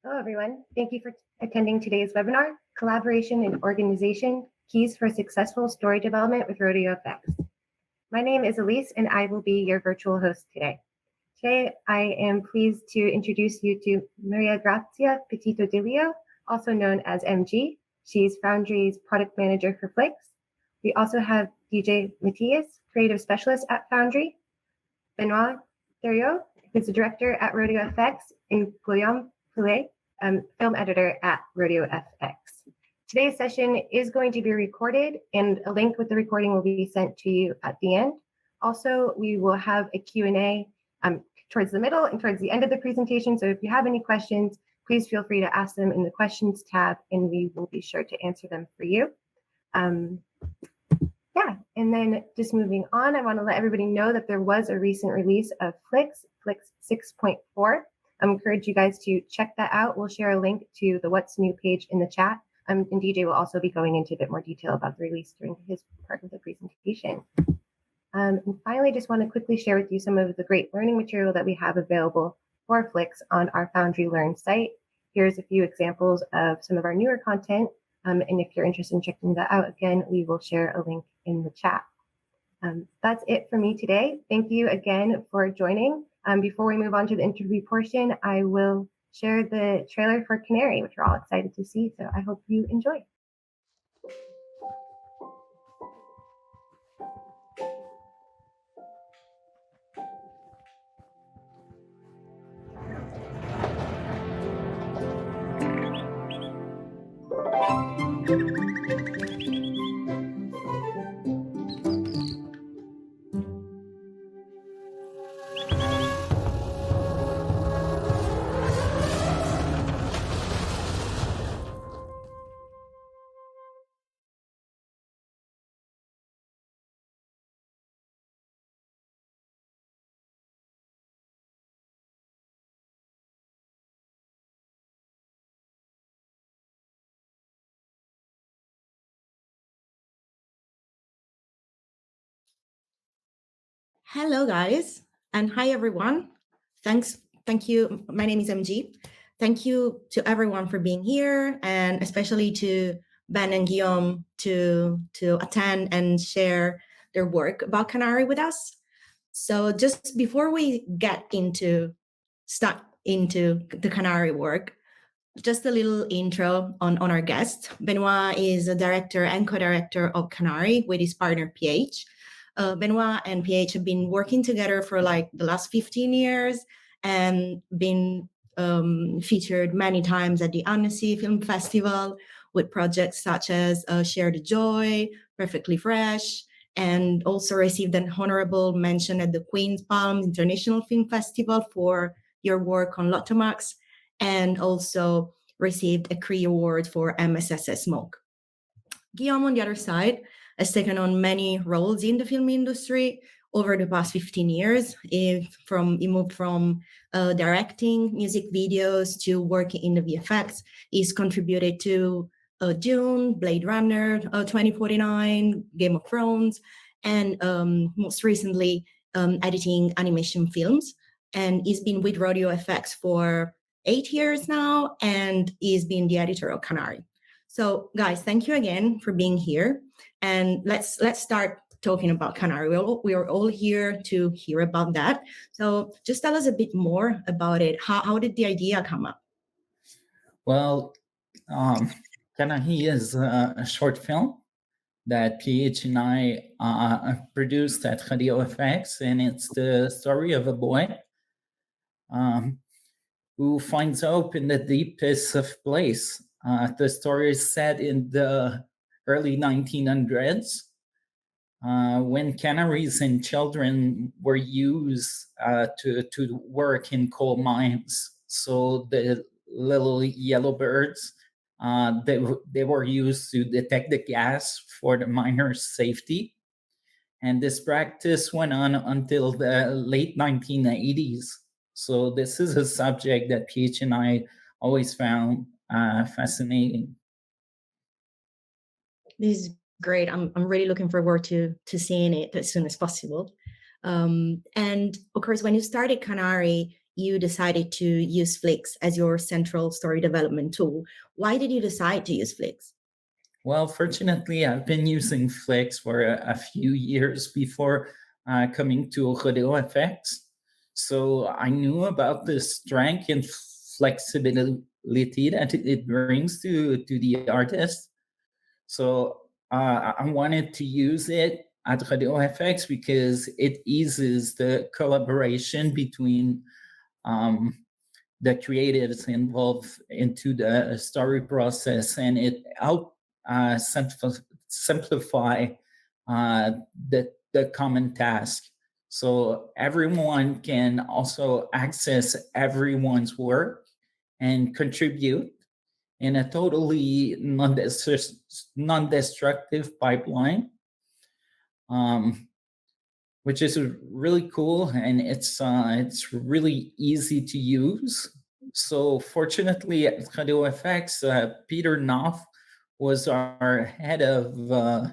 Hello, everyone. Thank you for attending today's webinar, Collaboration and Organization, Keys for Successful Story Development with Rodeo FX. My name is Elise, and I will be your virtual host today. Today, I am pleased to introduce you to Maria Grazia Petito Dilio, also known as MG. She's Foundry's product manager for Flix. We also have DJ Matias, creative specialist at Foundry, Benoit Therriault, who's the director at Rodeo FX, and Guillaume, film editor at Rodeo FX. Today's session is going to be recorded, and a link with the recording will be sent to you at the end. Also, we will have a Q&A towards the middle and towards the end of the presentation. So if you have any questions, please feel free to ask them in the questions tab, and we will be sure to answer them for you. And then just moving on, I want to let everybody know that there was a recent release of Flix 6.4. I encourage you guys to check that out. We'll share a link to the What's New page in the chat. And DJ will also be going into a bit more detail about the release during his part of the presentation. And finally, just want to quickly share with you some of the great learning material that we have available for Flix on our Foundry Learn site. Here's a few examples of some of our newer content. And if you're interested in checking that out, again, we will share a link in the chat. That's it for me today. Thank you again for joining. Before we move on to the interview portion, I will share the trailer for Canary, which we're all excited to see. So I hope you enjoy. Hello, guys, and hi, everyone. Thank you. My name is MG. Thank you to everyone for being here, and especially to Ben and Guillaume to attend and share their work about Canary with us. So just before we start into the Canary work, just a little intro on our guest. Benoit is a director and co-director of Canary with his partner PH. Benoit and PH have been working together for like the last 15 years and been featured many times at the Annecy Film Festival with projects such as Share the Joy, Perfectly Fresh, and also received an honorable mention at the Queen's Palms International Film Festival for your work on Lotomax, and also received a CRE award for MSSS Smoke. Guillaume, on the other side, has taken on many roles in the film industry over the past 15 years. He moved from directing music videos to working in the VFX. He's contributed to Dune, Blade Runner, 2049, Game of Thrones, and most recently editing animation films. And he's been with Rodeo FX for 8 years now, and he's been the editor of Canary. So guys, thank you again for being here. And let's start talking about Canary. We are all here to hear about that. So just tell us a bit more about it. How did the idea come up? Well, Canary is a short film that PH and I produced at Rodeo FX, and it's the story of a boy who finds hope in the deepest of place. The story is set in the early 1900s, when canaries and children were used to work in coal mines. So the little yellow birds, they were used to detect the gas for the miners' safety. And this practice went on until the late 1980s. So this is a subject that PH and I always found fascinating. This is great. I'm really looking forward to seeing it as soon as possible. And of course, when you started Canary, you decided to use Flix as your central story development tool. Why did you decide to use Flix? Well, fortunately, I've been using Flix for a few years before coming to Rodeo FX. So I knew about the strength and flexibility that it brings to the artist. So I wanted to use it at Rodeo FX because it eases the collaboration between the creatives involved into the story process, and it helped simplify the common task. So everyone can also access everyone's work and contribute in a totally non-destructive pipeline, which is really cool, and it's really easy to use. So fortunately at Rodeo FX, Peter Knopf was our head of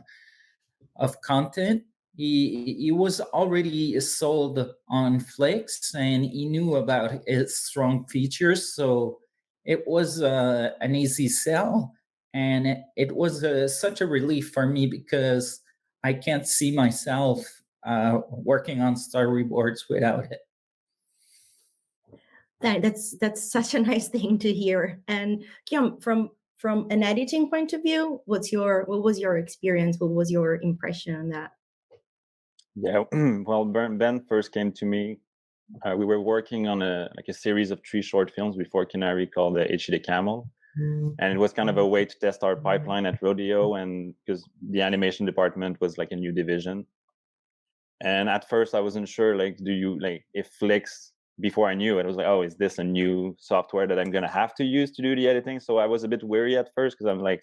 content. He was already sold on Flix, and he knew about its strong features, so it was an easy sell, and it was such a relief for me because I can't see myself working on storyboards without it. That's such a nice thing to hear. And Guillaume, from an editing point of view, what was your experience? What was your impression on that? Yeah, well, Ben first came to me. We were working on a series of 3 short films before Canary called the Itchy the Camel. And it was kind of a way to test our pipeline at Rodeo, and because the animation department was like a new division. And at first I wasn't sure, if Flix, before I knew it, I was like, oh, is this a new software that I'm going to have to use to do the editing? So I was a bit wary at first because I'm like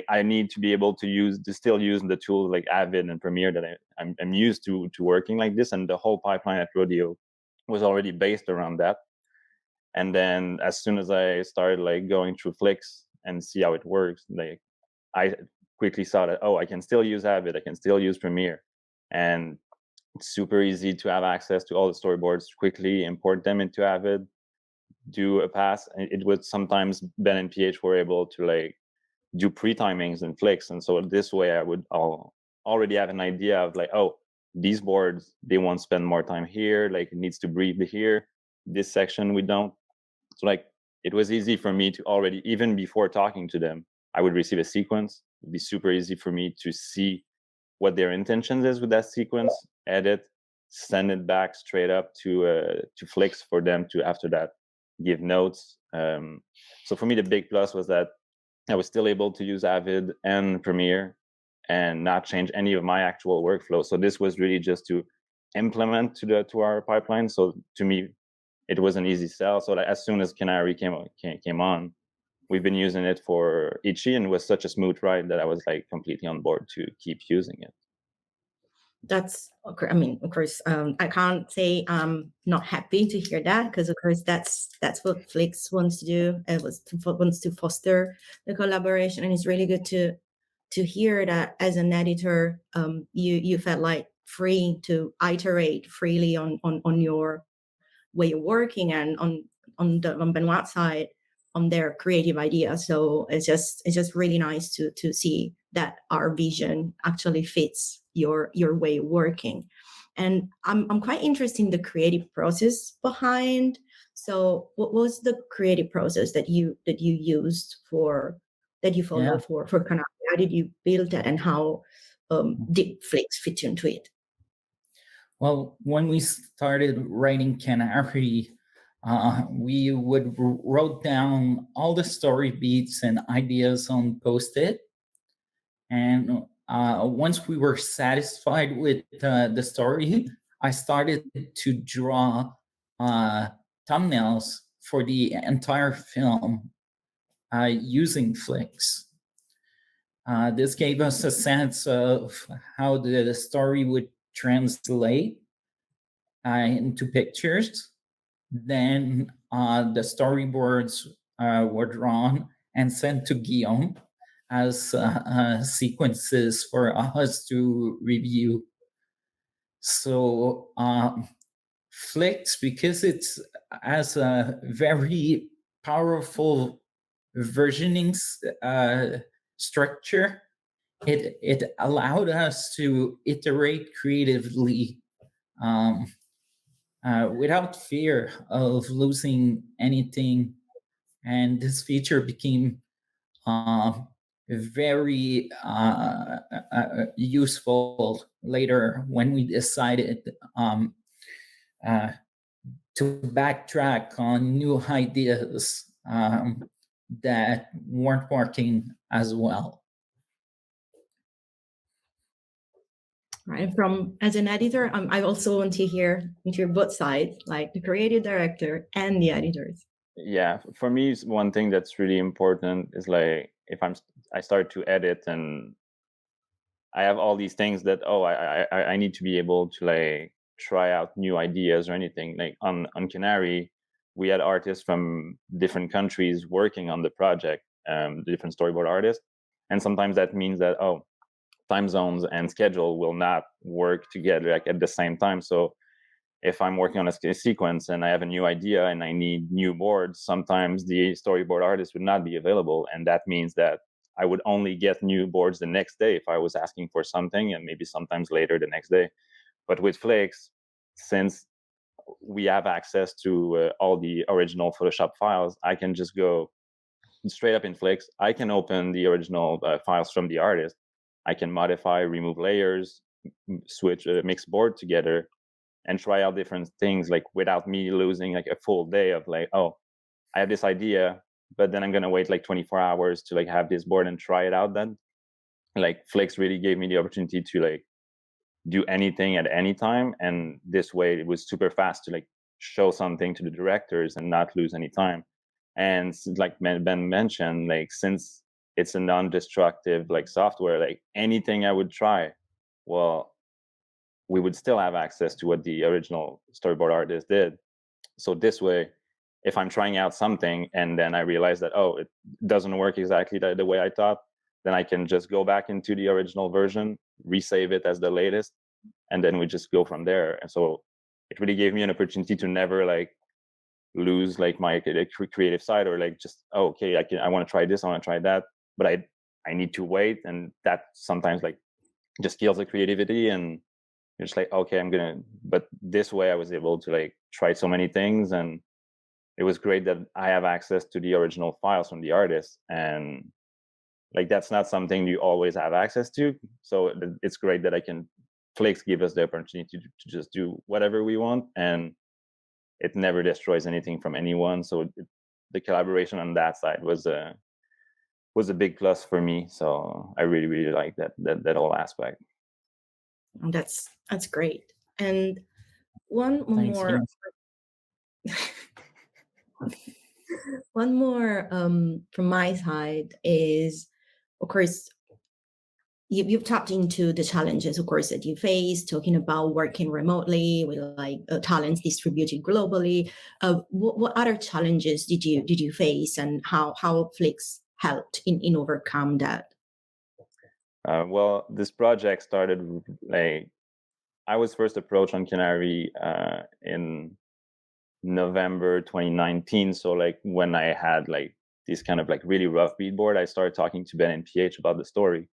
I need to be able to still use the tools like Avid and Premiere that I'm used to working like this. And the whole pipeline at Rodeo was already based around that. And then as soon as I started going through Flix and see how it works, I quickly saw that, oh, I can still use Avid, I can still use Premiere. And it's super easy to have access to all the storyboards quickly, import them into Avid, do a pass. And it would sometimes Ben and PH were able to do pre-timings in Flix. And so this way I'll already have an idea of oh, these boards, they won't spend more time here, it needs to breathe here. This section we don't. So it was easy for me to already, even before talking to them, I would receive a sequence. It'd be super easy for me to see what their intentions is with that sequence, edit, send it back straight up to Flix for them to, after that, give notes. So for me, the big plus was that I was still able to use Avid and Premiere and not change any of my actual workflow. So this was really just to implement to our pipeline. So to me, it was an easy sell. So as soon as Canary came on, we've been using it for Itchy, and it was such a smooth ride that I was completely on board to keep using it. That's, I mean, of course, I can't say I'm not happy to hear that, because of course that's what Flix wants to do. It wants to foster the collaboration, and it's really good to hear that as an editor, you felt free to iterate freely on your way of working, and on Benoit's side, on their creative ideas. So it's just really nice to see that our vision actually fits your way of working. And I'm quite interested in the creative process behind. So what was the creative process that you used that you followed for Canary? How did you build that, and how did Flix fit into it? Well, when we started writing Canary, we would wrote down all the story beats and ideas on Post-it. And once we were satisfied with the story, I started to draw thumbnails for the entire film using Flix. This gave us a sense of how the story would translate into pictures. Then the storyboards were drawn and sent to Guillaume as sequences for us to review. So Flix, because it's as a very powerful versioning structure, it allowed us to iterate creatively without fear of losing anything. And this feature became very useful later when we decided to backtrack on new ideas that weren't working as well. Right. From as an editor, I also want to hear both sides, like the creative director and the editors. Yeah, for me, one thing that's really important is like if I start to edit and I have all these things that I need to be able to like try out new ideas or anything. Like on Canary, we had artists from different countries working on the project, different storyboard artists, and sometimes that means that time zones and schedule will not work together like at the same time. So if I'm working on a sequence and I have a new idea and I need new boards, sometimes the storyboard artist would not be available. And that means that I would only get new boards the next day if I was asking for something, and maybe sometimes later the next day. But with Flix, since we have access to all the original Photoshop files, I can just go straight up in Flix. I can open the original files from the artist. I can modify, remove layers, switch, mix board together, and try out different things like without me losing like a full day of like, I have this idea, but then I'm going to wait like 24 hours to like have this board and try it out. Then like Flix really gave me the opportunity to like do anything at any time. And this way it was super fast to like show something to the directors and not lose any time. And like Ben mentioned, like since it's a non-destructive like software, like anything I would try, well, we would still have access to what the original storyboard artist did. So this way, if I'm trying out something and then I realize that, it doesn't work exactly the way I thought, then I can just go back into the original version, resave it as the latest, and then we just go from there. And so it really gave me an opportunity to never like lose like my creative side, or like just, okay, I want to try this, I want to try that, but I need to wait. And that sometimes like just kills the creativity, and you're just like, okay, but this way I was able to like try so many things. And it was great that I have access to the original files from the artist, and like that's not something you always have access to. So it's great that Flix give us the opportunity to just do whatever we want, and it never destroys anything from anyone. So the collaboration on that side was a big plus for me. So I really, really like that whole aspect. That's great. And one Thanks, more one more from my side is, of course, you've tapped into the challenges, of course, that you face, talking about working remotely with like talents distributed globally. What other challenges did you face, and how Flix helped in overcome that? Well, this project started like I was first approached on Canary in November 2019. So like when I had like this kind of like really rough beatboard, I started talking to Ben and PH about the story.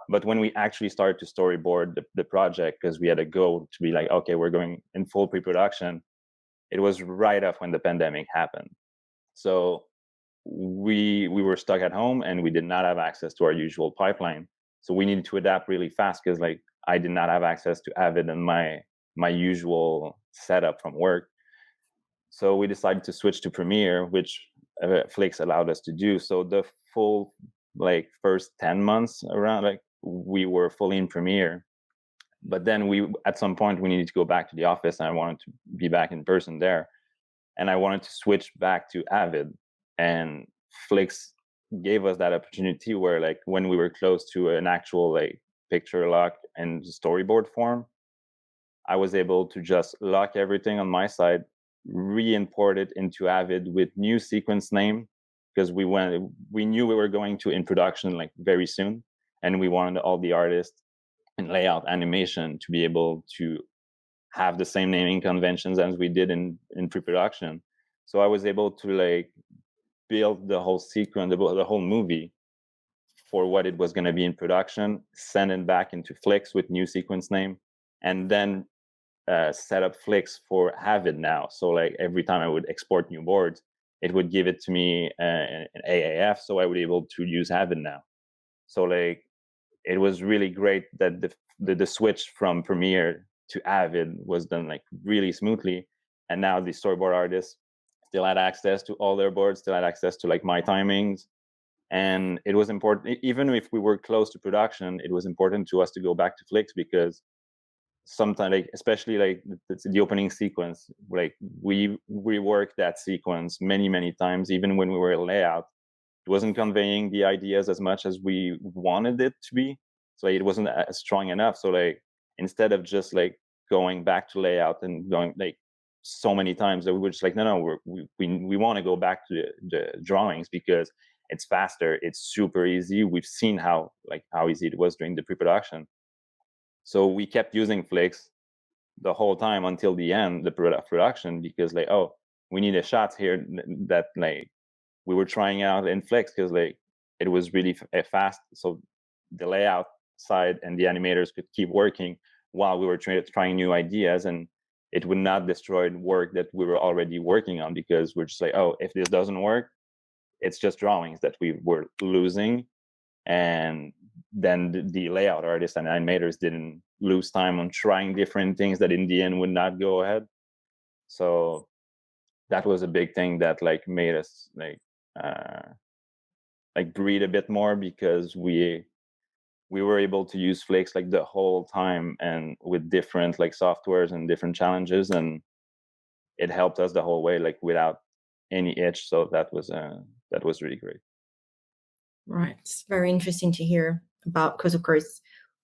But when we actually started to storyboard the project, because we had a goal to be like, okay, we're going in full pre-production, it was right off when the pandemic happened. So we were stuck at home and we did not have access to our usual pipeline. So we needed to adapt really fast, because like I did not have access to Avid and my usual setup from work. So we decided to switch to Premiere, which Flix allowed us to do. So the full like first 10 months around, like we were fully in Premiere. But then at some point we needed to go back to the office, and I wanted to be back in person there. And I wanted to switch back to Avid. And Flix gave us that opportunity where like when we were close to an actual like picture lock and storyboard form, I was able to just lock everything on my side, re-import it into Avid with new sequence name, because we knew we were going to in production like very soon, and we wanted all the artists and layout animation to be able to have the same naming conventions as we did in pre-production. So I was able to like build the whole sequence, the whole movie for what it was going to be in production, send it back into Flix with new sequence name, and then set up Flix for Have It Now. So like every time I would export new boards, it would give it to me in AAF, so I would be able to use Have It Now. So like it was really great that the switch from Premiere to Avid was done like really smoothly, and now the storyboard artists still had access to all their boards, still had access to like my timings. And it was important, even if we were close to production, it was important to us to go back to Flix, because sometimes, like especially like the opening sequence, like we reworked that sequence many times, even when we were layout. It wasn't conveying the ideas as much as we wanted it to be, so it wasn't as strong enough. So like instead of just like going back to layout and going like so many times, that we were just like, no, we want to go back to the drawings, because it's faster, it's super easy. We've seen how easy it was during the pre-production. So we kept using Flix the whole time until the end, the production, because like, oh, we need a shot here that like we were trying out in Flix, because like it was really fast. So the layout side and the animators could keep working while we were trying new ideas, and it would not destroy work that we were already working on, because we're just like, oh, if this doesn't work, it's just drawings that we were losing. And then the layout artists and animators didn't lose time on trying different things that in the end would not go ahead. So that was a big thing that like made us like breathe a bit more, because we were able to use Flix like the whole time, and with different like softwares and different challenges, and it helped us the whole way, like without any itch. So that was really great. Right. It's very interesting to hear about, because of course,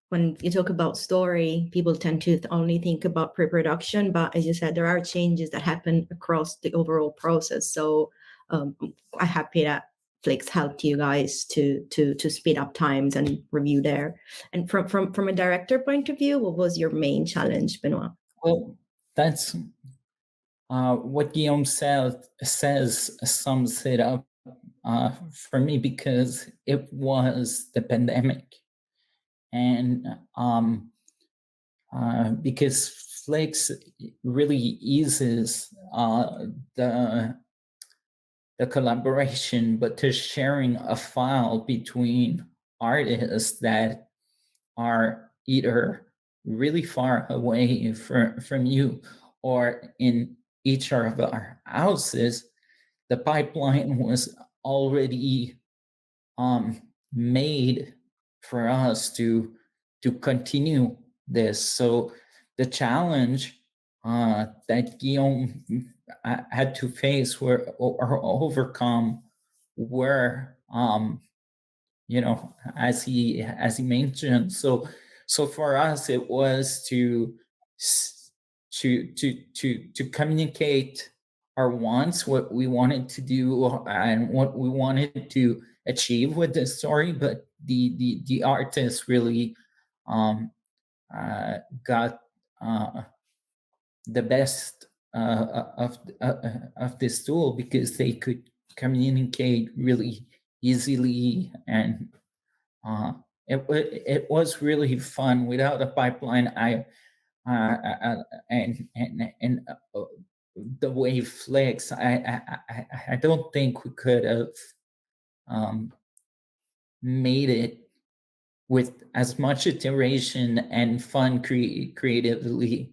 when you talk about story, people tend to only think about pre-production, but as you said, there are changes that happen across the overall process. So I'm happy that Flix helped you guys to speed up times and review there. And from a director point of view, what was your main challenge, Benoit? Well, that's what Guillaume says sums it up for me, because it was the pandemic. And because Flix really eases the collaboration, but to sharing a file between artists that are either really far away from you or in each of our houses, the pipeline was already made for us to continue this. So the challenge that Guillaume had to face or overcome were, as he mentioned. So for us, it was to communicate our wants, what we wanted to do, and what we wanted to achieve with the story, but the artists really got the best of this tool, because they could communicate really easily, and it was really fun. Without a pipeline, the way Flix, I don't think we could have made it with as much iteration and fun creatively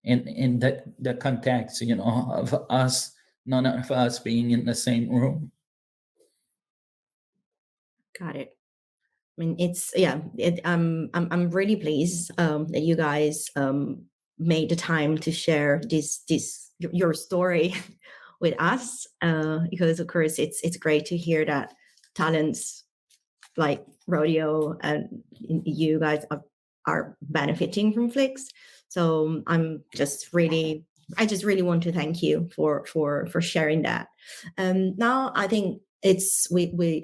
in the context, of us, none of us being in the same room. Got it. I mean, I'm really pleased that you guys made the time to share your story with us, because of course it's great to hear that talents like Rodeo and you guys are benefiting from Flix. So I just really want to thank you for sharing that. Now I think we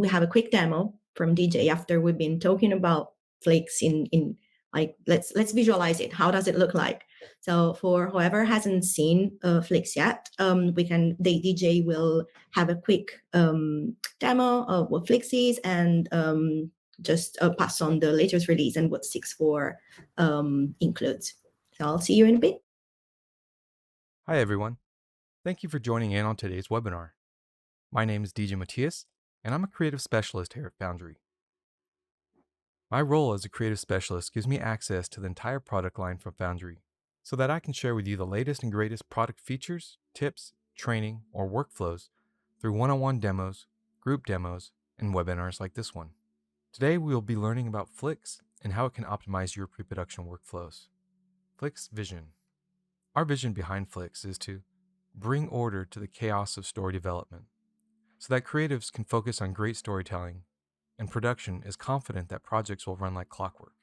have a quick demo from DJ after we've been talking about Flix in Like let's visualize it. How does it look like? So for whoever hasn't seen Flix yet, DJ will have a quick demo of what Flix is and just pass on the latest release and what 6.4 includes. So I'll see you in a bit. Hi everyone. Thank you for joining in on today's webinar. My name is DJ Matias, and I'm a creative specialist here at Foundry. My role as a creative specialist gives me access to the entire product line from Foundry, so that I can share with you the latest and greatest product features, tips, training, or workflows through one-on-one demos, group demos, and webinars like this one. Today we will be learning about Flix and how it can optimize your pre-production workflows. Flix vision. Our vision behind Flix is to bring order to the chaos of story development, so that creatives can focus on great storytelling and production is confident that projects will run like clockwork.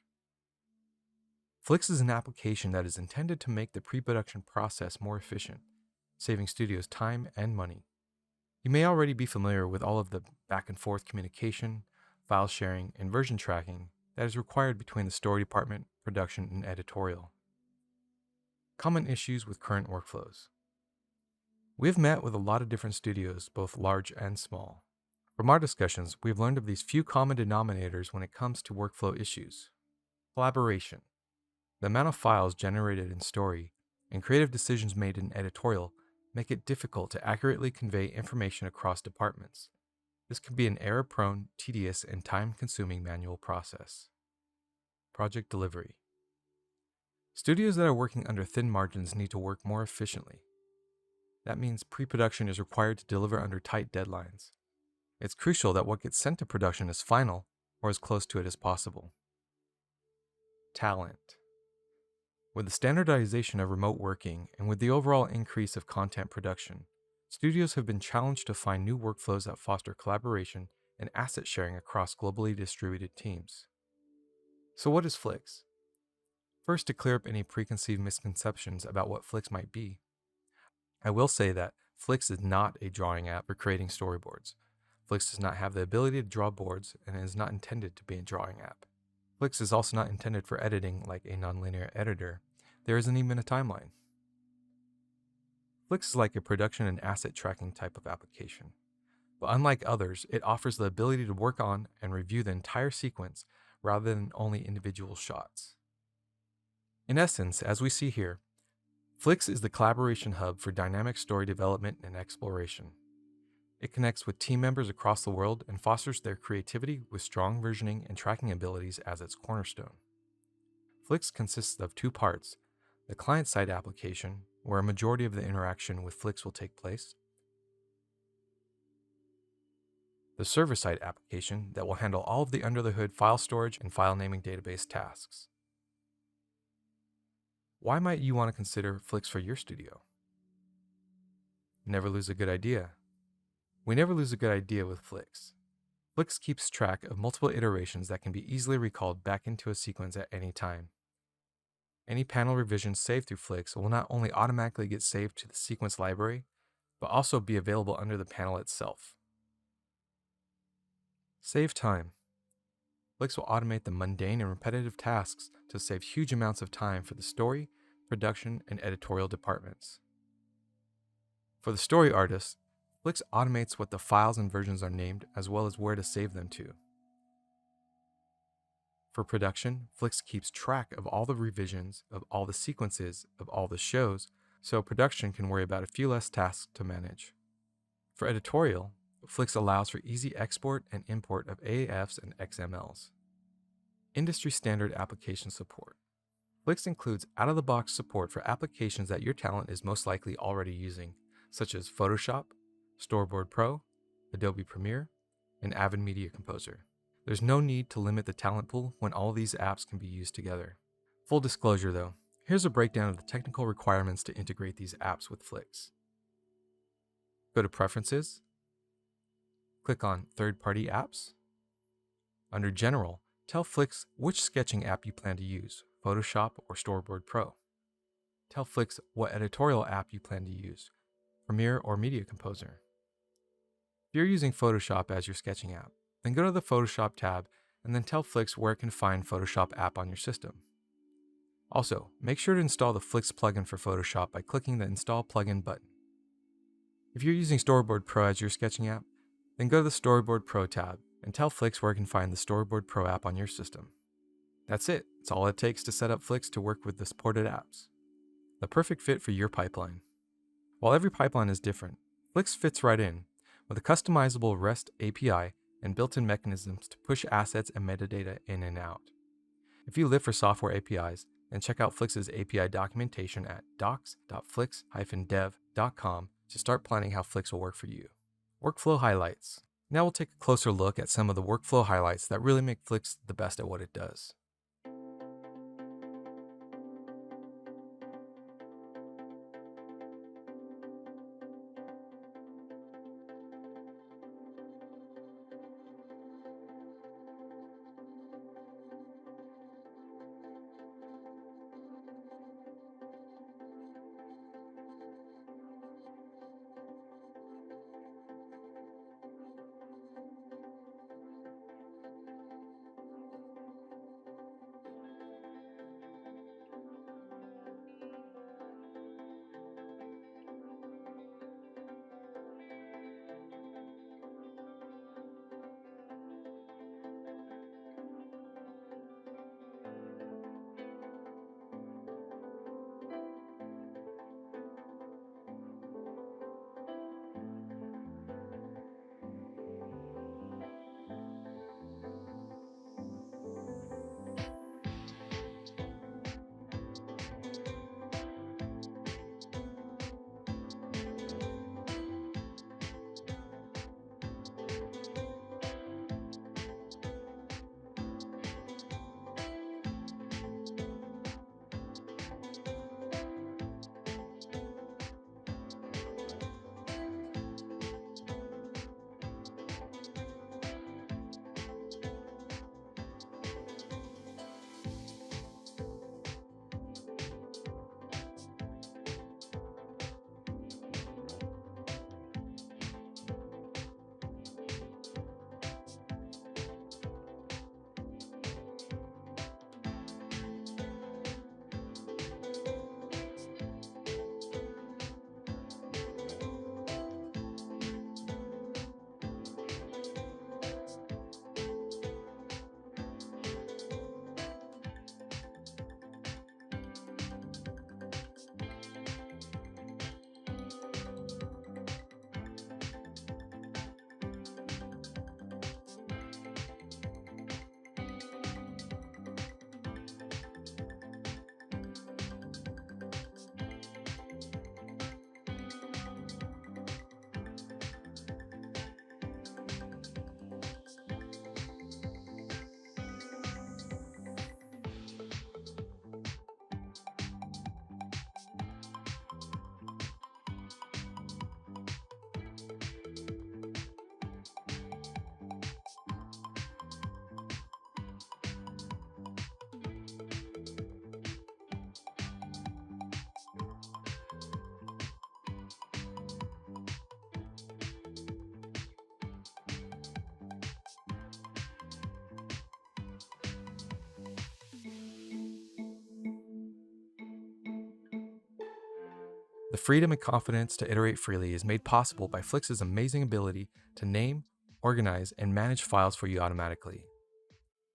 Flix is an application that is intended to make the pre-production process more efficient, saving studios time and money. You may already be familiar with all of the back and forth communication, file sharing, and version tracking that is required between the story department, production, and editorial. Common issues with current workflows. We have met with a lot of different studios, both large and small. From our discussions, we have learned of these few common denominators when it comes to workflow issues. Collaboration. The amount of files generated in story and creative decisions made in editorial make it difficult to accurately convey information across departments. This can be an error-prone, tedious, and time-consuming manual process. Project delivery. Studios that are working under thin margins need to work more efficiently. That means pre-production is required to deliver under tight deadlines. It's crucial that what gets sent to production is final or as close to it as possible. Talent. With the standardization of remote working and with the overall increase of content production, studios have been challenged to find new workflows that foster collaboration and asset sharing across globally distributed teams. So what is Flix? First, to clear up any preconceived misconceptions about what Flix might be, I will say that Flix is not a drawing app for creating storyboards. Flix does not have the ability to draw boards and is not intended to be a drawing app. Flix is also not intended for editing like a nonlinear editor. There isn't even a timeline. Flix is like a production and asset tracking type of application. But unlike others, it offers the ability to work on and review the entire sequence rather than only individual shots. In essence, as we see here, Flix is the collaboration hub for dynamic story development and exploration. It connects with team members across the world and fosters their creativity with strong versioning and tracking abilities as its cornerstone. Flix consists of two parts: the client-side application, where a majority of the interaction with Flix will take place, the server-side application that will handle all of the under-the-hood file storage and file naming database tasks. Why might you want to consider Flix for your studio? Never lose a good idea. We never lose a good idea with Flix. Flix keeps track of multiple iterations that can be easily recalled back into a sequence at any time. Any panel revisions saved through Flix will not only automatically get saved to the sequence library, but also be available under the panel itself. Save time. Flix will automate the mundane and repetitive tasks to save huge amounts of time for the story, production, and editorial departments. For the story artists, Flix automates what the files and versions are named as well as where to save them to. For production, Flix keeps track of all the revisions, of all the sequences, of all the shows, so production can worry about a few less tasks to manage. For editorial, Flix allows for easy export and import of AAFs and XMLs. Industry standard application support. Flix includes out-of-the-box support for applications that your talent is most likely already using, such as Photoshop, Storyboard Pro, Adobe Premiere, and Avid Media Composer. There's no need to limit the talent pool when all these apps can be used together. Full disclosure though, here's a breakdown of the technical requirements to integrate these apps with Flix. Go to Preferences, click on Third-Party Apps. Under General, tell Flix which sketching app you plan to use, Photoshop or Storyboard Pro. Tell Flix what editorial app you plan to use, Premiere or Media Composer. If you're using Photoshop as your sketching app, then go to the Photoshop tab and then tell Flix where it can find Photoshop app on your system. Also, make sure to install the Flix plugin for Photoshop by clicking the Install Plugin button. If you're using Storyboard Pro as your sketching app, then go to the Storyboard Pro tab and tell Flix where it can find the Storyboard Pro app on your system. That's it. It's all it takes to set up Flix to work with the supported apps. The perfect fit for your pipeline. While every pipeline is different, Flix fits right in with a customizable REST API and built-in mechanisms to push assets and metadata in and out. If you live for software APIs, then check out Flix's API documentation at docs.flix-dev.com to start planning how Flix will work for you. Workflow highlights. Now we'll take a closer look at some of the workflow highlights that really make Flix the best at what it does. The freedom and confidence to iterate freely is made possible by Flix's amazing ability to name, organize, and manage files for you automatically.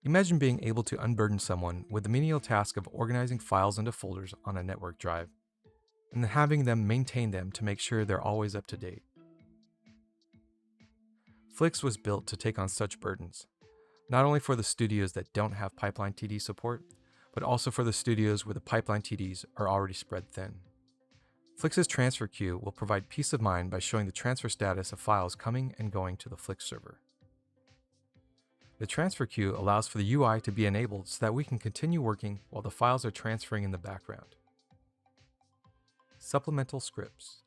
Imagine being able to unburden someone with the menial task of organizing files into folders on a network drive, and then having them maintain them to make sure they're always up to date. Flix was built to take on such burdens, not only for the studios that don't have pipeline TD support, but also for the studios where the pipeline TDs are already spread thin. Flix's transfer queue will provide peace of mind by showing the transfer status of files coming and going to the Flix server. The transfer queue allows for the UI to be enabled so that we can continue working while the files are transferring in the background. Supplemental scripts.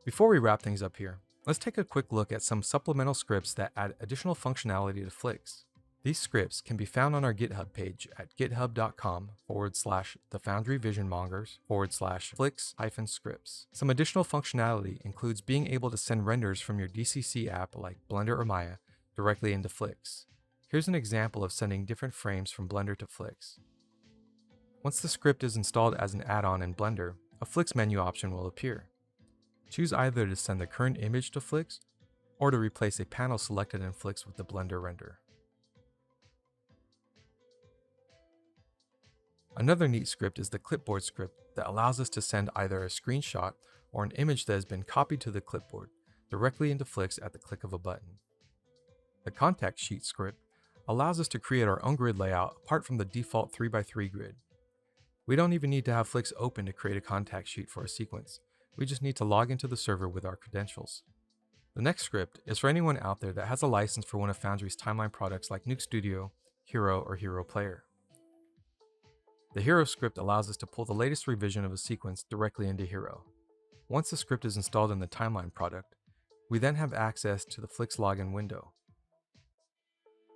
Before we wrap things up here, let's take a quick look at some supplemental scripts that add additional functionality to Flix. These scripts can be found on our GitHub page at github.com/thefoundryvisionmongers/Flix-scripts. Some additional functionality includes being able to send renders from your DCC app like Blender or Maya directly into Flix. Here's an example of sending different frames from Blender to Flix. Once the script is installed as an add-on in Blender, a Flix menu option will appear. Choose either to send the current image to Flix or to replace a panel selected in Flix with the Blender render. Another neat script is the clipboard script that allows us to send either a screenshot or an image that has been copied to the clipboard directly into Flix at the click of a button. The contact sheet script allows us to create our own grid layout apart from the default 3x3 grid. We don't even need to have Flix open to create a contact sheet for a sequence. We just need to log into the server with our credentials. The next script is for anyone out there that has a license for one of Foundry's timeline products like Nuke Studio, Hero, or Hero Player. The Hero script allows us to pull the latest revision of a sequence directly into Hero. Once the script is installed in the timeline product, we then have access to the Flix login window.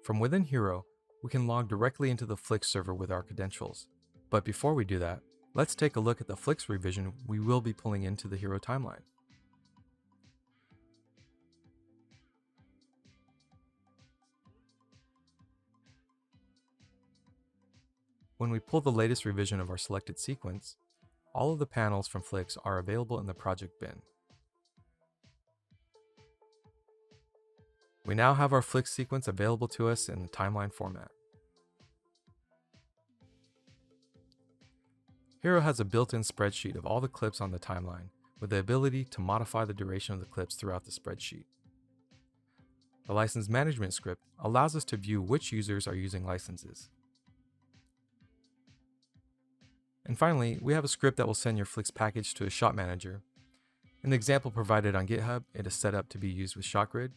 From within Hero, we can log directly into the Flix server with our credentials. But before we do that, let's take a look at the Flix revision we will be pulling into the Hero timeline. When we pull the latest revision of our selected sequence, all of the panels from Flix are available in the project bin. We now have our Flix sequence available to us in the timeline format. Hero has a built-in spreadsheet of all the clips on the timeline, with the ability to modify the duration of the clips throughout the spreadsheet. The license management script allows us to view which users are using licenses. And finally, we have a script that will send your Flix package to a shot manager. In the example provided on GitHub, it is set up to be used with ShotGrid.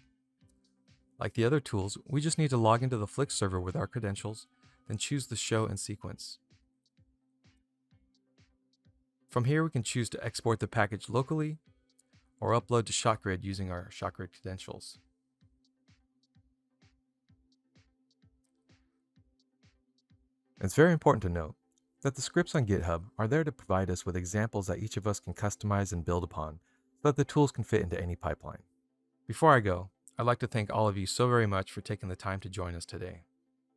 Like the other tools, we just need to log into the Flix server with our credentials, then choose the show and sequence. From here, we can choose to export the package locally or upload to ShotGrid using our ShotGrid credentials. It's very important to note that the scripts on GitHub are there to provide us with examples that each of us can customize and build upon so that the tools can fit into any pipeline. Before I go, I'd like to thank all of you so very much for taking the time to join us today.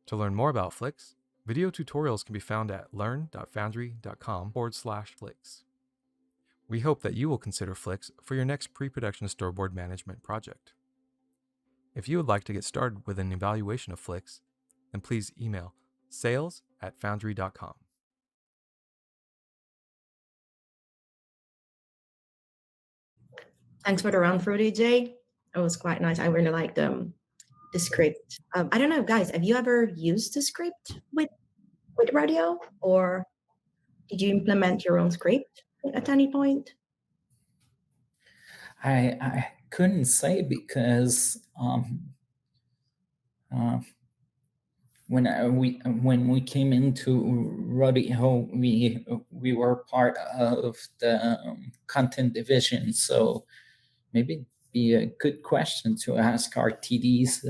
To learn more about Flix, video tutorials can be found at learn.foundry.com/Flix. We hope that you will consider Flix for your next pre-production storyboard management project. If you would like to get started with an evaluation of Flix, then please email sales@foundry.com. Thanks for the run through, DJ. It was quite nice. I really liked the script. I don't know, guys, have you ever used the script with Rodeo, or did you implement your own script at any point? I couldn't say because when we came into Rodeo, we were part of the content division, so maybe it'd be a good question to ask our TDs.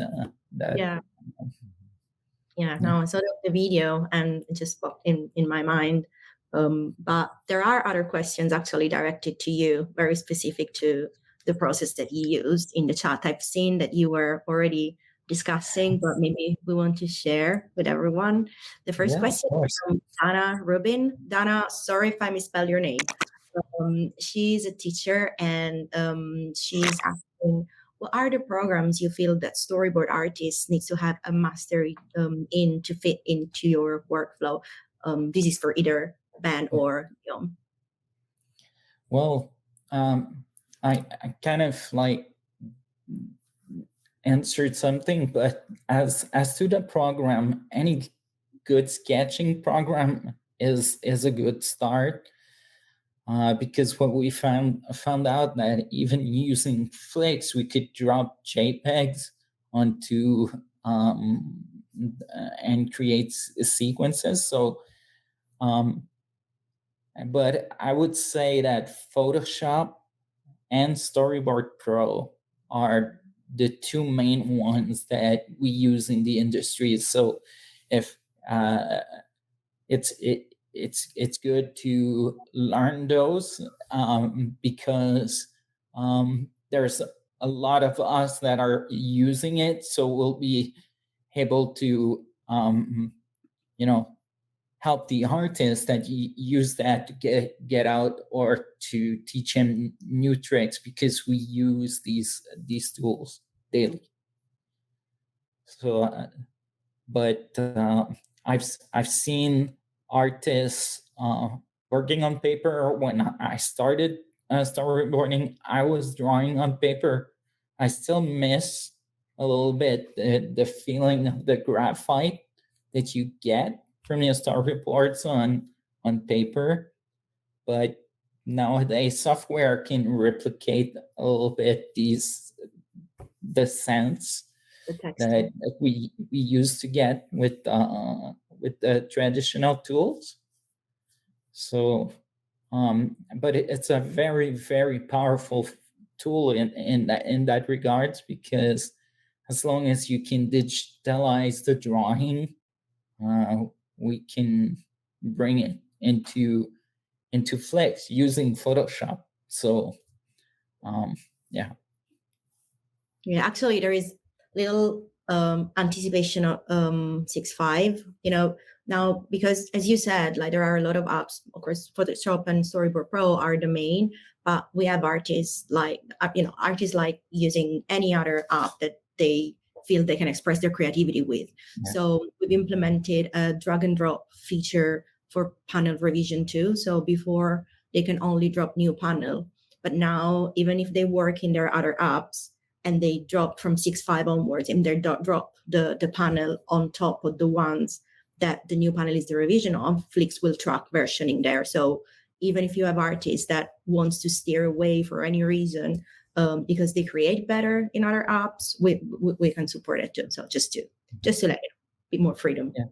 No, I saw the video and it just popped in my mind. But there are other questions actually directed to you, very specific to the process that you used in the chat. I've seen that you were already discussing, but maybe we want to share with everyone. The first question is from Dana Rubin. Dana, sorry if I misspelled your name. She's a teacher and she's asking, what are the programs you feel that storyboard artists need to have a mastery in to fit into your workflow? This is for either Ben or Guillaume. Well, I kind of like answered something, but as to the program, any good sketching program is a good start. Because what we found out that even using Flix, we could drop JPEGs onto and create sequences. So, but I would say that Photoshop and Storyboard Pro are the two main ones that we use in the industry. So, if it's good to learn those because there's a lot of us that are using it, so we'll be able to help the artist that use that to get out or to teach him new tricks, because we use these tools daily. So, but I've seen artists working on paper. When I started storyboarding, I was drawing on paper. I still miss a little bit the feeling of the graphite that you get from your storyboards on paper. But nowadays, software can replicate a little bit the sense The text. that we used to get with the traditional tools. So, but it's a very, very powerful tool in that regards, because as long as you can digitalize the drawing, we can bring it into Flix using Photoshop. So, yeah. Yeah, actually, there is little anticipation of 6.5. Now, because as you said, like there are a lot of apps. Of course, Photoshop and Storyboard Pro are the main, but we have artists like using any other app that they feel they can express their creativity with. Yeah. So we've implemented a drag and drop feature for panel revision too. So before they can only drop new panel, but now even if they work in their other apps and they drop from 6.5 onwards, and they drop the panel on top of the ones that the new panel is the revision of, Flix will track versioning there. So even if you have artists that wants to steer away for any reason, because they create better in other apps, we can support it too. So just to let you know, bit more freedom. Yeah.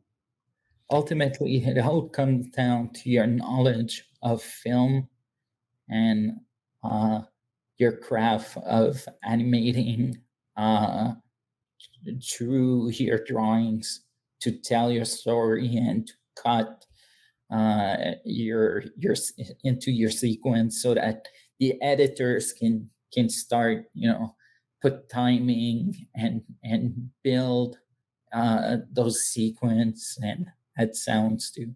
Ultimately, it all comes down to your knowledge of film and your craft of animating through your drawings to tell your story and to cut your into your sequence, so that the editors can start, put timing and build those sequence and add sounds too.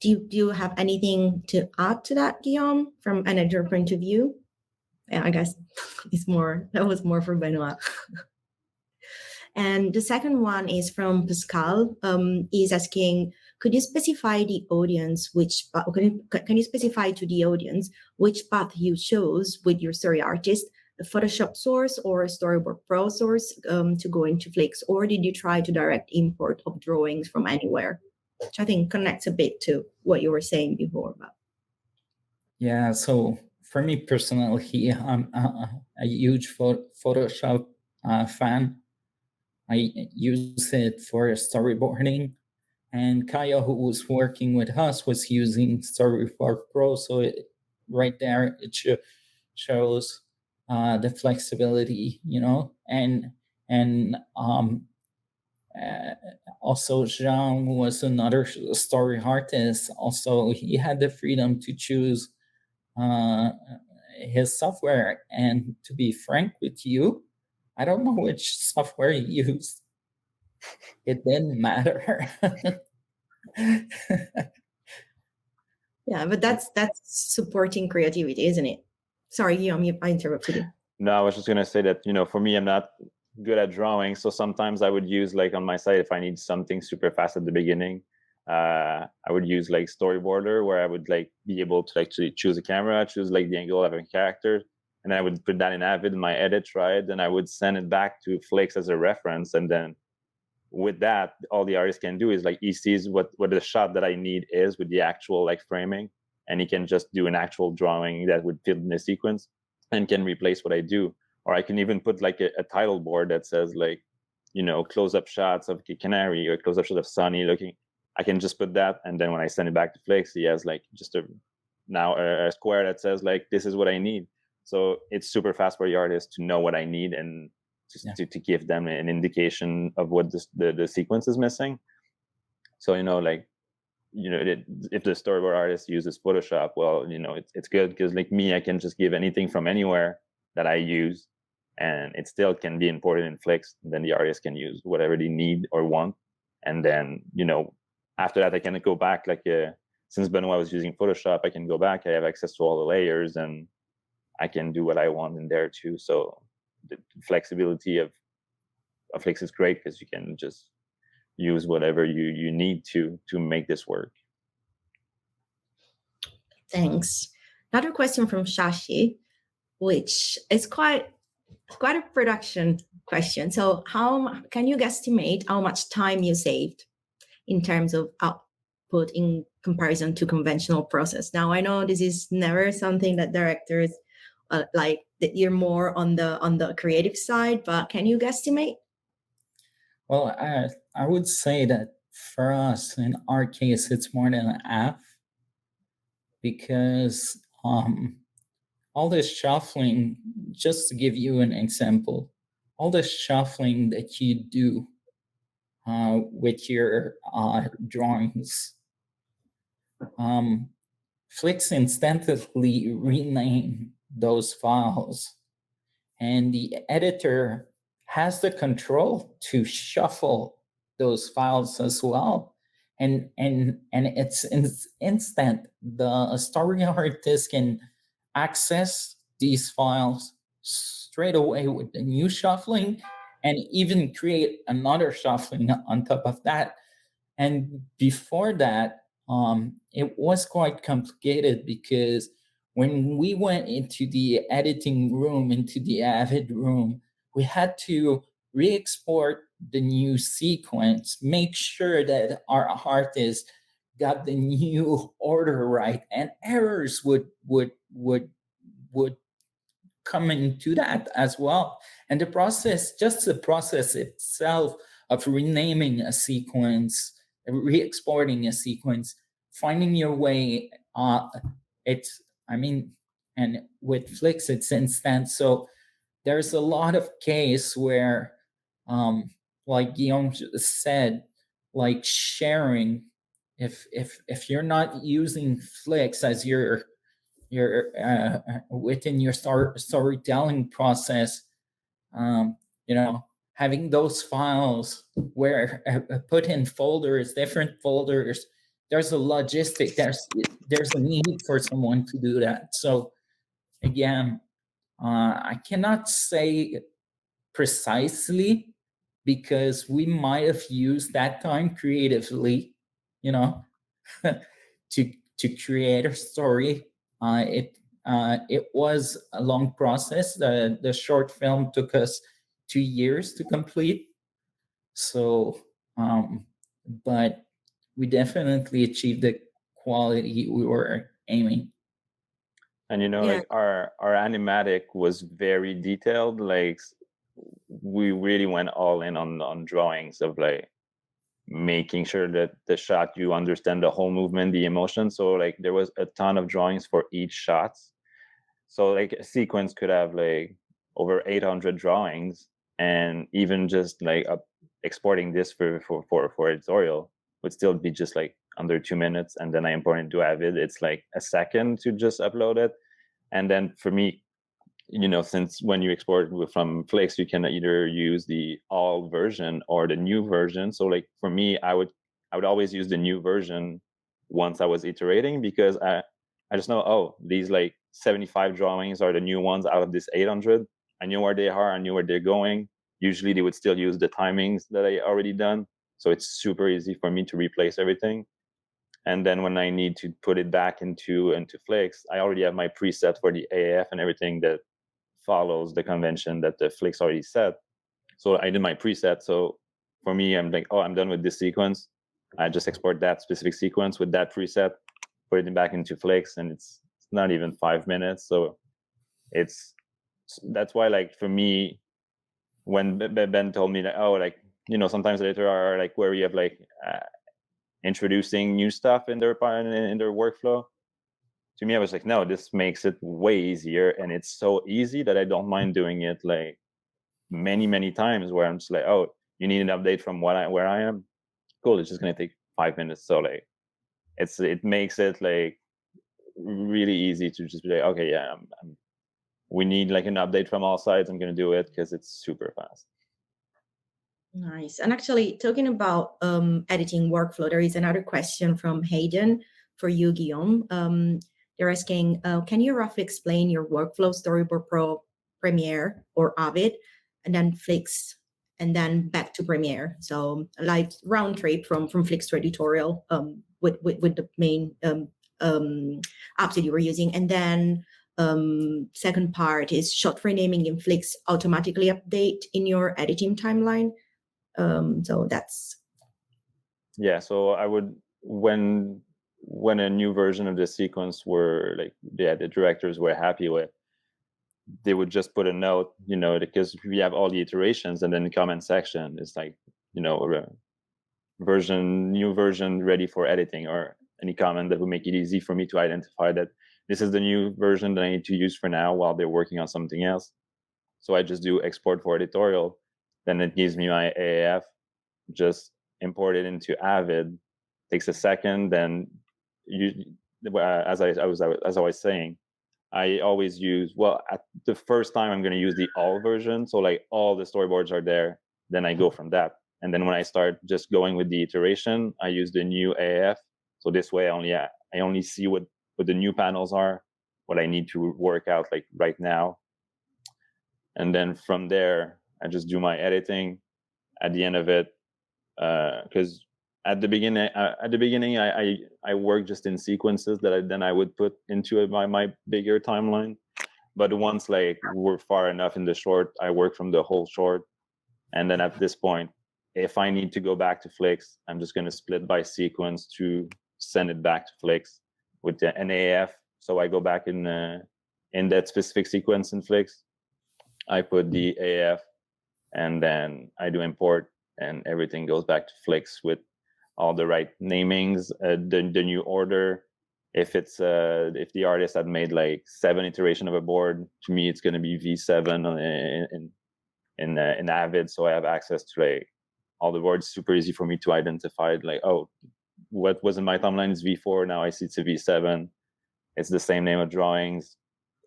Do you have anything to add to that, Guillaume, from an editor point of view? I guess that was more for Benoit. And the second one is from Pascal. He's asking, could you specify the audience can you specify to the audience which path you chose with your story artist, a Photoshop source or a Storyboard Pro source to go into Flix, or did you try to direct import of drawings from anywhere? Which I think connects a bit to what you were saying before about. Yeah, so for me personally, I'm a huge Photoshop fan. I use it for storyboarding, and Kaya, who was working with us, was using Storyboard Pro. So right there, it shows the flexibility, and also Jean, who was another story artist, also he had the freedom to choose his software. And to be frank with you, I don't know which software he used. It didn't matter. Yeah, but that's supporting creativity, isn't it? Sorry, Guillaume, I interrupted you. No, I was just going to say that, for me, I'm not good at drawing. So sometimes I would use, like on my site, if I need something super fast at the beginning, I would use like Storyboarder, where I would like be able to actually choose a camera, choose like the angle of a character. And I would put that in Avid in my edit, right? And I would send it back to Flix as a reference. And then with that, all the artist can do is like, he sees what the shot that I need is with the actual like framing. And he can just do an actual drawing that would fit in the sequence and can replace what I do. Or I can even put like a title board that says like, close-up shots of Canary or close-up shot of Sunny looking. I can just put that. And then when I send it back to Flix, he has like just a square that says like, this is what I need. So it's super fast for the artist to know what I need and to give them an indication of what the sequence is missing. So, if the storyboard artist uses Photoshop, well, it's good because like me, I can just give anything from anywhere that I use and it still can be imported in Flix. Then the artist can use whatever they need or want, and then after that I can go back. Like since Benoit was using Photoshop, I can go back. I have access to all the layers, and I can do what I want in there too. So the flexibility of Flix is great because you can just use whatever you need to make this work. Thanks. Another question from Shashi, which is quite a production question. So how can you guesstimate how much time you saved in terms of output in comparison to conventional process? Now, I know this is never something that directors like, that you're more on the creative side, but can you guesstimate? Well, I would say that for us, in our case, it's more than half, because all this shuffling, just to give you an example, all the shuffling that you do with your drawings, Flix instantly rename those files, and the editor has the control to shuffle those files as well. And it's instant. The story artist can access these files straight away with the new shuffling, and even create another shuffling on top of that. And before that, it was quite complicated, because when we went into the editing room, into the Avid room, we had to re-export the new sequence, make sure that our artist got the new order right, and errors would come into that as well. And the process itself of renaming a sequence, re-exporting a sequence, finding your way, and with Flix, it's instant. So there's a lot of case where, like Guillaume said, like sharing, if you're not using Flix as your within your storytelling process, having those files where put in folders, different folders, there's a logistic, there's a need for someone to do that. So again, I cannot say precisely, because we might have used that time creatively, to create a story. It was a long process. The short film took us 2 years to complete. So, but we definitely achieved the quality we were aiming. And like our animatic was very detailed. Like we really went all in on drawings of like making sure that the shot, you understand the whole movement, the emotion. So like there was a ton of drawings for each shot. So like a sequence could have like over 800 drawings, and even just like exporting this for editorial would still be just like under 2 minutes. And then I import it into Avid. It's like a second to just upload it. And then for me, since when you export from Flix, you can either use the all version or the new version. So like for me, I would always use the new version once I was iterating, because I just know, these like 75 drawings are the new ones out of this 800. I knew where they are, I knew where they're going. Usually they would still use the timings that I already done. So it's super easy for me to replace everything. And then when I need to put it back into Flix, I already have my preset for the AAF and everything that follows the convention that the Flix already set. So I did my preset. So for me, I'm like, I'm done with this sequence. I just export that specific sequence with that preset, put it back into Flix, and it's not even 5 minutes. So that's why, like, for me, when Ben told me that, sometimes later are like where we have like introducing new stuff in their workflow. To me, I was like, no, this makes it way easier, and it's so easy that I don't mind doing it like many times, where I'm just like, you need an update from where I am. Cool, it's just gonna take 5 minutes. So like, it makes it like really easy to just be like, okay, yeah, I'm we need like an update from all sides, I'm going to do it because it's super fast. Nice. And actually, talking about editing workflow, there is another question from Hayden for you, Guillaume. They're asking, can you roughly explain your workflow, Storyboard Pro, Premiere, or Avid, and then Flix, and then back to Premiere? So like round trip from Flix to editorial with the main apps that you were using. And then second part is shot renaming in Flix automatically update in your editing timeline. So that's. Yeah, so I would, when a new version of the sequence were like, the directors were happy with, they would just put a note, you know, because we have all the iterations, and then the comment section is like, you know, new version ready for editing, or any comment that would make it easy for me to identify that this is the new version that I need to use for now while they're working on something else. So I just do export for editorial, then it gives me my AAF, just import it into Avid, takes a second. Then as I was saying, I always use, well, at the first time I'm going to use the all version, so like all the storyboards are there, then I go from that. And then when I start just going with the iteration, I use the new AAF. So this way I only see what the new panels are, what I need to work out like right now. And then from there, I just do my editing at the end of it. Because at the beginning, I work just in sequences that I would put into my bigger timeline. But once like we're far enough in the short, I work from the whole short. And then at this point, if I need to go back to Flix, I'm just going to split by sequence to send it back to Flix with the NAF. So I go back in that specific sequence in Flix. I put the AF, and then I do import, and everything goes back to Flix with all the right namings, the new order. If it's if the artist had made like 7 iteration of a board, to me it's going to be V7 in Avid, so I have access to like all the boards. Super easy for me to identify. Like, oh, what was in my timeline is V4. Now I see it's a V7. It's the same name of drawings.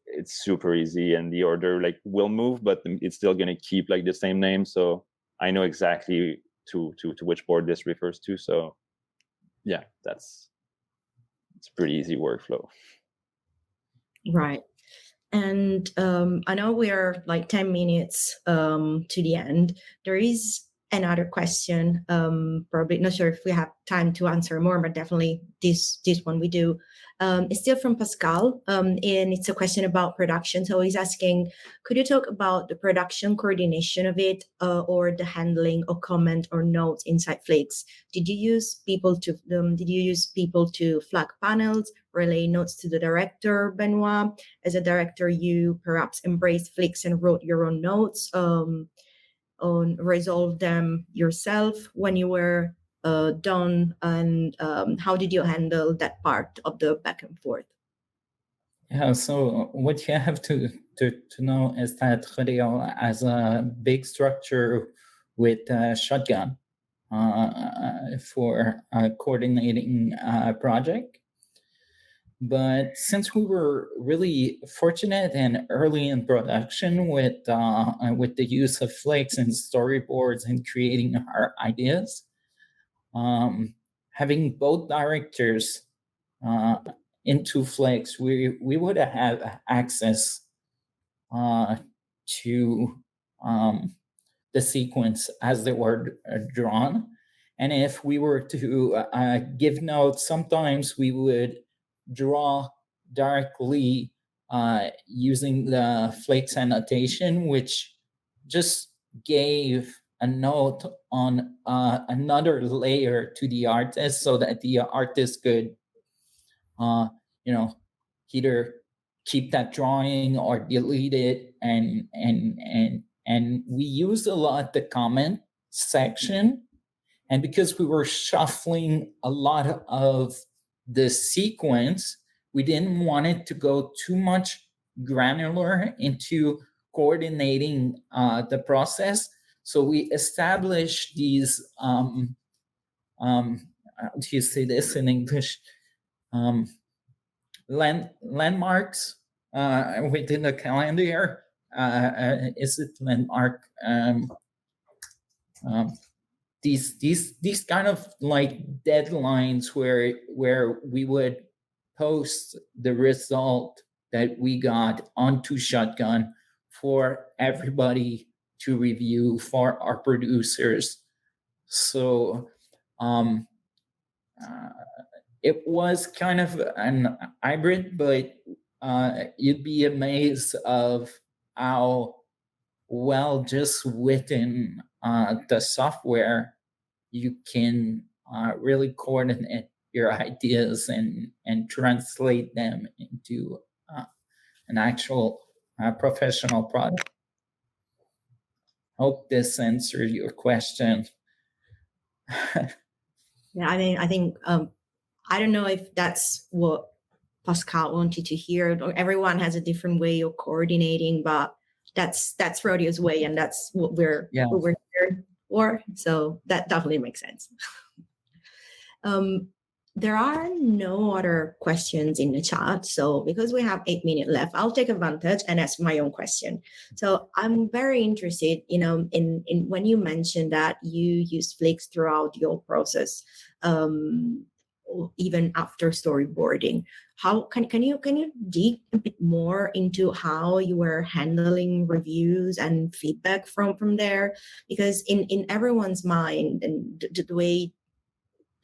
It's super easy, and the order like will move, but it's still going to keep like the same name. So I know exactly to which board this refers to. So yeah, it's a pretty easy workflow. Right. And I know we are like 10 minutes to the end. There is another question, probably not sure if we have time to answer more, but definitely this one we do. It's still from Pascal, and it's a question about production. So he's asking, could you talk about the production coordination of it, or the handling of comment or notes inside Flix? Did you use people to flag panels, relay notes to the director, Benoit? As a director, you perhaps embraced Flix and wrote your own notes, on resolve them yourself when you were done, and how did you handle that part of the back and forth? Yeah, so what you have to know is that Rodeo has a big structure with Shotgun for coordinating a project. But since we were really fortunate and early in production with the use of Flix and storyboards and creating our ideas, having both directors into Flix, we would have access to the sequence as they were drawn. And if we were to give notes, sometimes we would draw directly using the Flix annotation, which just gave a note on another layer to the artist, so that the artist could either keep that drawing or delete it. And we used a lot the comment section, and because we were shuffling a lot of the sequence, we didn't want it to go too much granular into coordinating the process. So we established these how do you say this in English? Landmarks within the calendar is it landmark. These kind of like deadlines where we would post the result that we got onto Shotgun for everybody to review, for our producers. So it was kind of an hybrid, but you'd be amazed of how well just within the software you can really coordinate your ideas and translate them into an actual professional product. Hope this answered your question. Yeah, I mean, I think I don't know if that's what Pascal wanted to hear. Everyone has a different way of coordinating, but that's Rodeo's way, and that's what we're here for. So that definitely makes sense. There are no other questions in the chat. So because we have 8 minutes left, I'll take advantage and ask my own question. So I'm very interested, in when you mentioned that you use Flix throughout your process, even after storyboarding. How can you dig a bit more into how you were handling reviews and feedback from there? Because in everyone's mind and the way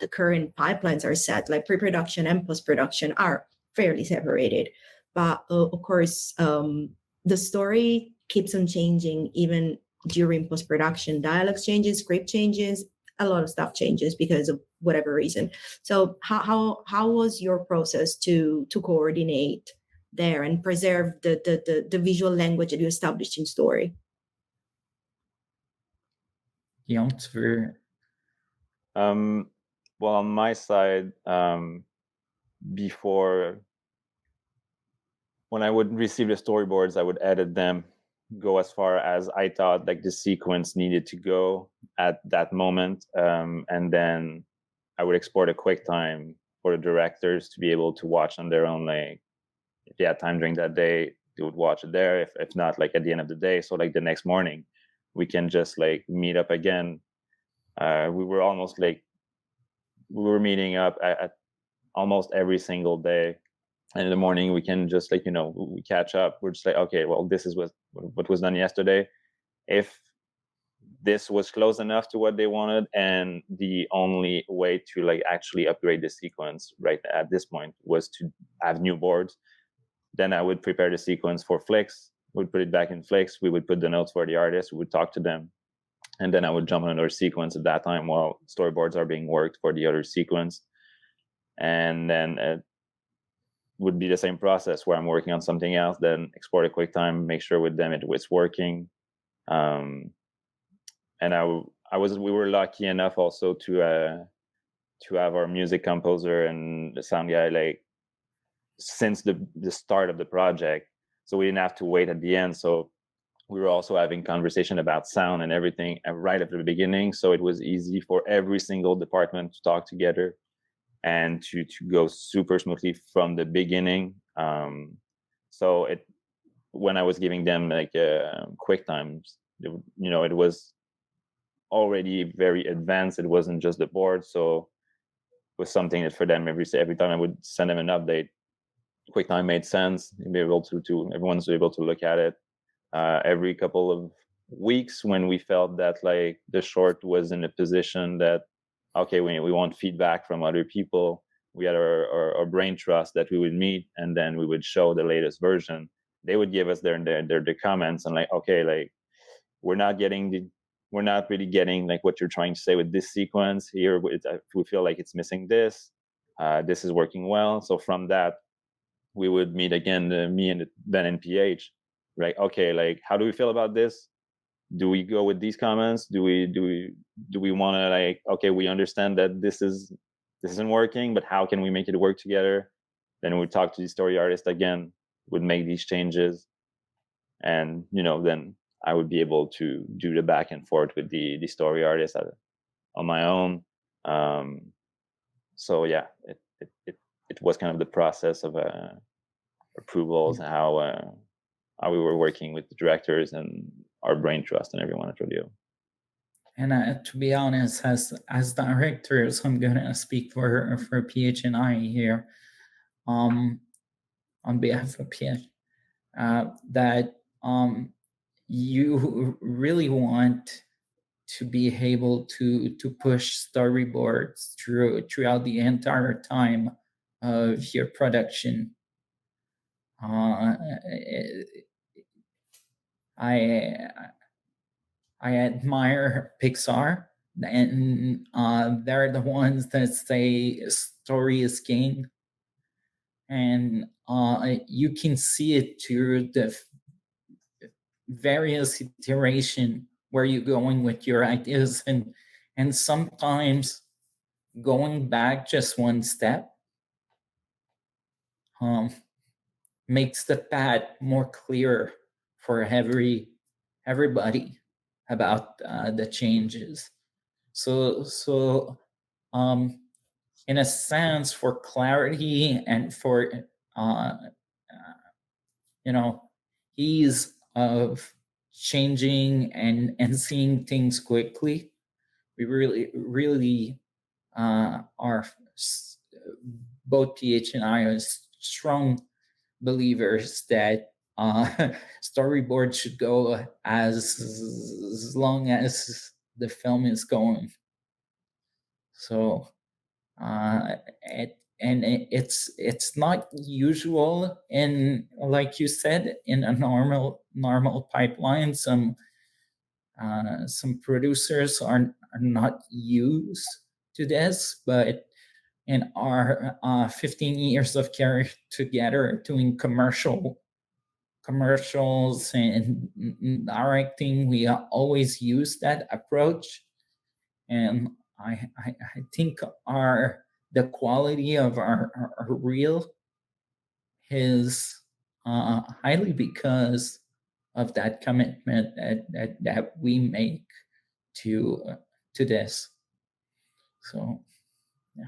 the current pipelines are set, like pre-production and post-production are fairly separated. But of course, the story keeps on changing even during post-production. Dialogue changes, script changes, a lot of stuff changes because of whatever reason. So how was your process to coordinate there and preserve the visual language that you established in story? Well, on my side, before, when I would receive the storyboards, I would edit them, go as far as I thought like the sequence needed to go at that moment, and then I would export a QuickTime for the directors to be able to watch on their own. Like if they had time during that day, they would watch it there. If not, like at the end of the day, so like the next morning, we can just like meet up again. We were almost like we were meeting up at almost every single day, and in the morning we can just like we catch up. We're just like, okay, well, this is what was done yesterday. If this was close enough to what they wanted, and the only way to like actually upgrade the sequence right at this point was to have new boards, then I would prepare the sequence for Flix. We'd put it back in Flix. We would put the notes for the artists. We would talk to them, and then I would jump on another sequence at that time while storyboards are being worked for the other sequence. And then it would be the same process where I'm working on something else, then export a QuickTime, make sure with them it's working. And we were lucky enough also to have our music composer and the sound guy like since the start of the project, so we didn't have to wait at the end. So we were also having conversation about sound and everything right at the beginning, so it was easy for every single department to talk together and to go super smoothly from the beginning. So when I was giving them like QuickTimes, it was already very advanced. It wasn't just the board, so it was something that for them every time I would send them an update, QuickTime made sense. Be able to everyone's able to look at it. Every couple of weeks, when we felt that like the short was in a position that okay, we want feedback from other people, we had our brain trust that we would meet, and then we would show the latest version. They would give us their comments and like, okay, like we're not really getting like what you're trying to say with this sequence here. We feel like it's missing this. This is working well. So from that, we would meet again, me and Ben and PH, right? Okay, like how do we feel about this? Do we go with these comments? Do we want to like, okay, we understand that this isn't working, but how can we make it work together? Then we talk to the story artist again, would make these changes, and then I would be able to do the back and forth with the story artist on my own. So yeah, it was kind of the process of approvals, how we were working with the directors and our brain trust and everyone at Rodeo. And to be honest, as directors, I'm gonna speak for PH&I here, on behalf of PH, that you really want to be able to push storyboards throughout the entire time of your production. I admire Pixar, and they're the ones that say story is king, and you can see it through the various iteration where you're going with your ideas, and sometimes going back just one step makes the path more clear for everybody about the changes. So in a sense, for clarity and for ease of changing and seeing things quickly, we really are, both PH and I are strong believers that storyboard should go as long as the film is going. So it's not usual in, like you said, in a normal pipeline. Some producers are not used to this, but in our 15 years of career together doing commercials and directing, we always use that approach. And I think the quality of our reel is highly because of that commitment that we make to this. So yeah.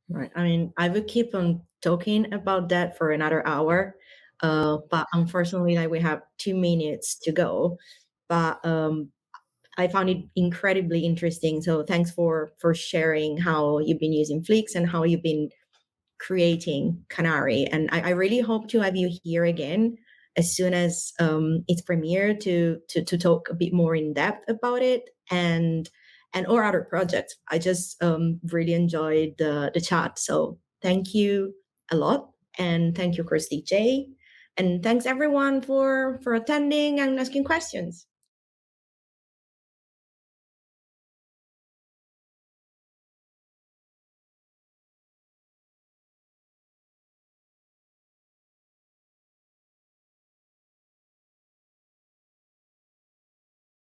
Right. I mean, I would keep on talking about that for another hour, but unfortunately, we have 2 minutes to go. But I found it incredibly interesting. So thanks for sharing how you've been using Flix and how you've been creating Canary. And I really hope to have you here again as soon as it's premiered to talk a bit more in depth about it and or other projects. I just really enjoyed the chat. So thank you a lot. And thank you, Chris DJ. And thanks everyone for attending and asking questions.